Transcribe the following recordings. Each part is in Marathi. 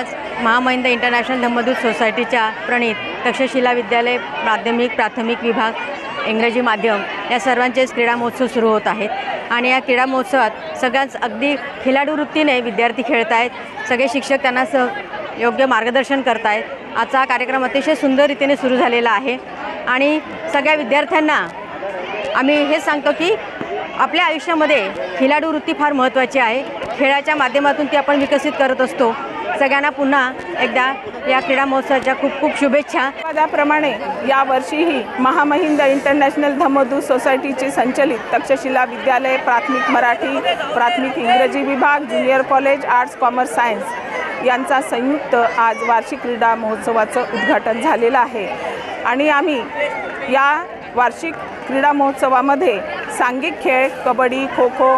आज महामहिंद इंटरनॅशनल धम्मदूत सोसायटीच्या प्रणीत तक्षशिला विद्यालय माध्यमिक प्राथमिक विभाग इंग्रजी माध्यम या सर्वांचेच क्रीडा महोत्सव सुरू होत आहेत आणि या क्रीडा महोत्सवात सगळ्यांच अगदी खिलाडू वृत्तीने विद्यार्थी खेळत आहेत. सगळे शिक्षक त्यांना योग्य मार्गदर्शन करत आहेत. आजचा हा कार्यक्रम अतिशय सुंदर रीतीने सुरू झालेला आहे आणि सगळ्या विद्यार्थ्यांना आम्ही हे सांगतो की आपल्या आयुष्यामध्ये खिलाडू वृत्ती फार महत्त्वाची आहे. खेळाच्या माध्यमातून ती आपण विकसित करत असतो. सगळ्यांना पुन्हा एकदा या क्रीडा महोत्सवाच्या खूप खूप शुभेच्छा. त्याप्रमाणे यावर्षीही महामहिंद इंटरनॅशनल धम्मदूत सोसायटीचे संचलित तक्षशिला विद्यालय प्राथमिक मराठी प्राथमिक इंग्रजी विभाग junior college arts commerce science यांचा संयुक्त आज वार्षिक क्रीडा महोत्सवाचं उद्घाटन झालेलं आहे आणि आम्ही या वार्षिक क्रीडा महोत्सवामध्ये सांघिक खेळ कबड्डी खो खो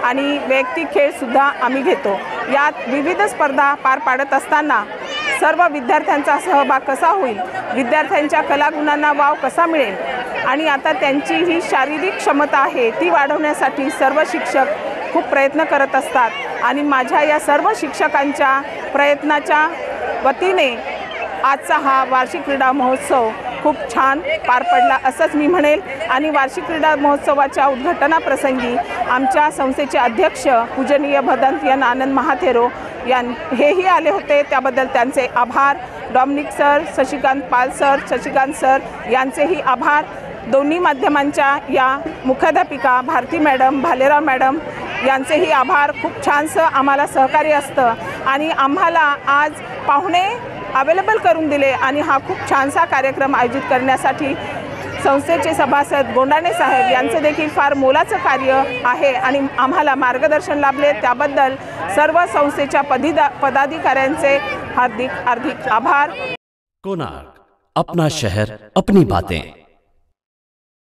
आणि वैयक्तिक खेळसुद्धा आम्ही घेतो. यात विविध स्पर्धा पार पाडत असताना सर्व विद्यार्थ्यांचा सहभाग कसा होईल, विद्यार्थ्यांच्या कलागुणांना वाव कसा मिळेल आणि आता त्यांची ही शारीरिक क्षमता आहे ती वाढवण्यासाठी सर्व शिक्षक खूप प्रयत्न करत असतात आणि माझ्या या सर्व शिक्षकांच्या प्रयत्नाच्या वतीने आजचा हा वार्षिक क्रीडा महोत्सव खूप छान पार पडला असंच मी म्हणेल. आणि वार्षिक क्रीडा महोत्सवाच्या उद्घाटनाप्रसंगी आमच्या संस्थेचे अध्यक्ष पूजनीय भदंत आनंद महाथेरो हेही आले होते. त्याबद्दल त्यांचे आभार. डॉमिनिक सर, शशिकांत पाल सर, शशिकांत सर यांचेही आभार. दोन्ही माध्यमांच्या या मुख्याध्यापिका भारती मॅडम, भालेराव मॅडम यांचेही आभार. खूप छानसं आम्हाला सहकार्य असतं आणि आम्हाला आज पाहुणे अवेलेबल करून दिले आणि हा खूप छानसा कार्यक्रम आयोजित करण्यासाठी संस्थेचे सभासद गोंडाणे साहेब यांचे देखील फार मोलाचं कार्य आहे आणि आम्हाला मार्गदर्शन लाभले. त्याबद्दल सर्व संस्थेच्या पदाधिकाऱ्यांचे हार्दिक आभार. कोणार्क, अपना शहर अपनी बातें.